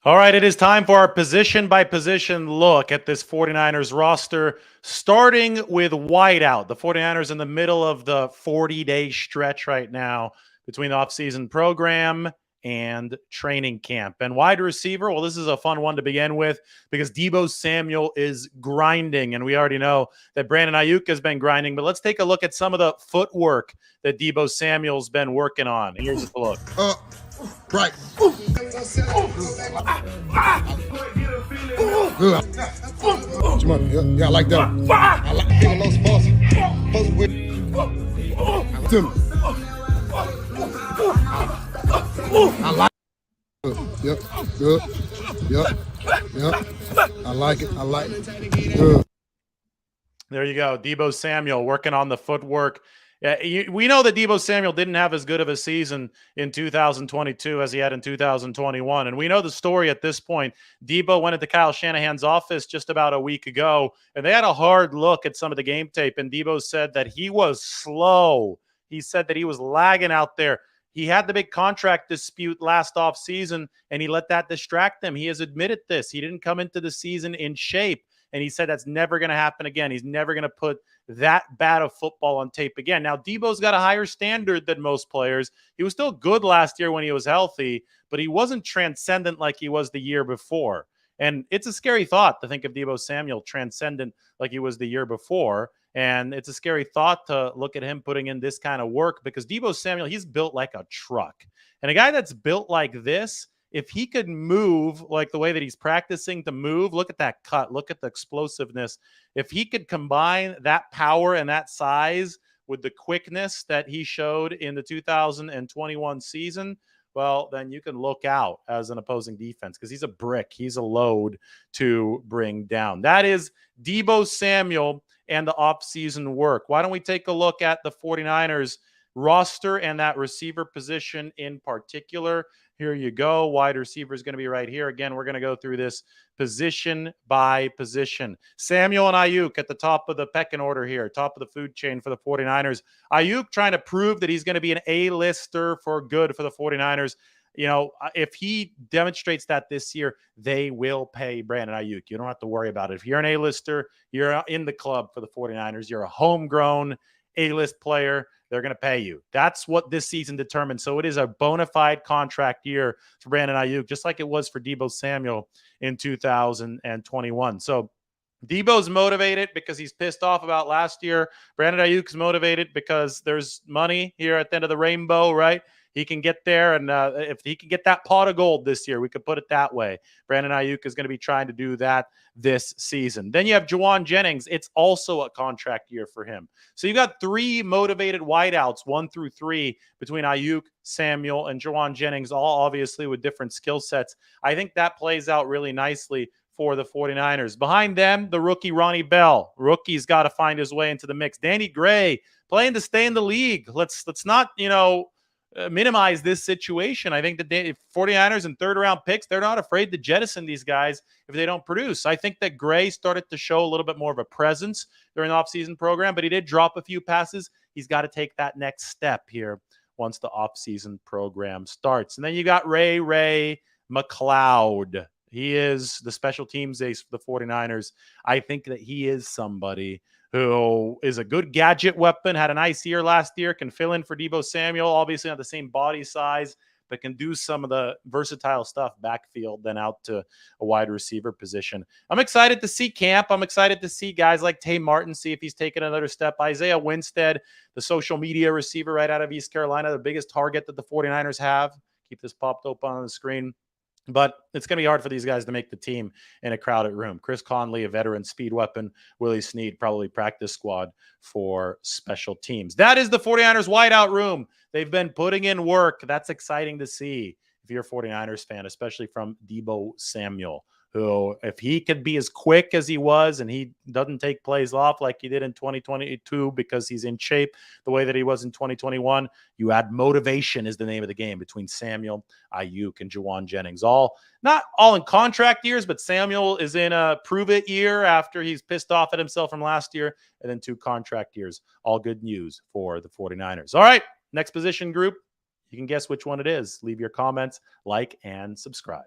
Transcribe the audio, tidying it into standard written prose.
All right, it is time for our position-by-position look at this 49ers roster, starting with wideout. The 49ers in the middle of the 40-day stretch right now between the offseason program and training camp. And wide receiver, well, this is a fun one to begin with because Deebo Samuel is grinding, and we already know that Brandon Aiyuk has been grinding. But let's take a look at some of the footwork that Deebo Samuel's been working on. Here's a look. Right. Good. Yeah, I like that. I like feeling those supposed with Tim. I like it. Yep. Good. Yep. I like it. Good. There you go. Deebo Samuel working on the footwork. We know that Deebo Samuel didn't have as good of a season in 2022 as he had in 2021. And we know the story at this point. Deebo went into Kyle Shanahan's office just about a week ago, and they had a hard look at some of the game tape. And Deebo said that he was slow. He said that he was lagging out there. He had the big contract dispute last offseason, and he let that distract him. He has admitted this. He didn't come into the season in shape. And he said that's never going to happen again. He's never going to put that bad of football on tape again. Now, Deebo's got a higher standard than most players. He was still good last year when he was healthy, but he wasn't transcendent like he was the year before. And it's a scary thought to think of Deebo Samuel transcendent like he was the year before. And it's a scary thought to look at him putting in this kind of work because Deebo Samuel, he's built like a truck. And a guy that's built like this, if he could move like the way that he's practicing to move, look at that cut, look at the explosiveness. If he could combine that power and that size with the quickness that he showed in the 2021 season, well, then you can look out as an opposing defense because he's a brick. He's a load to bring down. That is Deebo Samuel and the offseason work. Why don't we take a look at the 49ers roster and that receiver position in particular? Here you go. Wide receiver is going to be right here. Again, we're going to go through this position by position. Samuel and Aiyuk at the top of the pecking order here, top of the food chain for the 49ers. Aiyuk trying to prove that he's going to be an A-lister for good for the 49ers. You know, if he demonstrates that this year, they will pay Brandon Aiyuk. You don't have to worry about it. If you're an A-lister, you're in the club for the 49ers. You're a homegrown A-list player. They're going to pay you. That's what this season determines. So it is a bona fide contract year for Brandon Aiyuk, just like it was for Deebo Samuel in 2021. So Deebo's motivated because he's pissed off about last year. Brandon Aiyuk's motivated because there's money here at the end of the rainbow, right? He can get there, and if he can get that pot of gold this year, we could put it that way. Brandon Aiyuk is going to be trying to do that this season. Then you have Juwan Jennings. It's also a contract year for him. So you got three motivated wideouts, 1 through 3, between Aiyuk, Samuel, and Juwan Jennings, all obviously with different skill sets. I think that plays out really nicely for the 49ers. Behind them, the rookie Ronnie Bell. Rookie's got to find his way into the mix. Danny Gray playing to stay in the league. Let's not, minimize this situation. I think the 49ers and third-round picks, they're not afraid to jettison these guys if they don't produce. I think that Gray started to show a little bit more of a presence during the offseason program, but he did drop a few passes. He's got to take that next step here once the offseason program starts. And then you got Ray McLeod. He is the special teams ace for the 49ers. I think that he is somebody who is a good gadget weapon, had a nice year last year, can fill in for Deebo Samuel, obviously not the same body size, but can do some of the versatile stuff backfield then out to a wide receiver position. I'm excited to see camp. I'm excited to see guys like Tay Martin, see if he's taken another step. Isaiah Winstead, the social media receiver right out of East Carolina, the biggest target that the 49ers have. Keep this popped open on the screen. But it's going to be hard for these guys to make the team in a crowded room. Chris Conley, a veteran speed weapon. Willie Snead, probably practice squad for special teams. That is the 49ers wideout room. They've been putting in work. That's exciting to see if you're a 49ers fan, especially from Deebo Samuel, who, if he could be as quick as he was and he doesn't take plays off like he did in 2022 because he's in shape the way that he was in 2021, you add motivation is the name of the game between Samuel, Aiyuk, and Juwan Jennings. Not all in contract years, but Samuel is in a prove-it year after he's pissed off at himself from last year, and then 2 contract years. All good news for the 49ers. All right, next position group. You can guess which one it is. Leave your comments, like, and subscribe.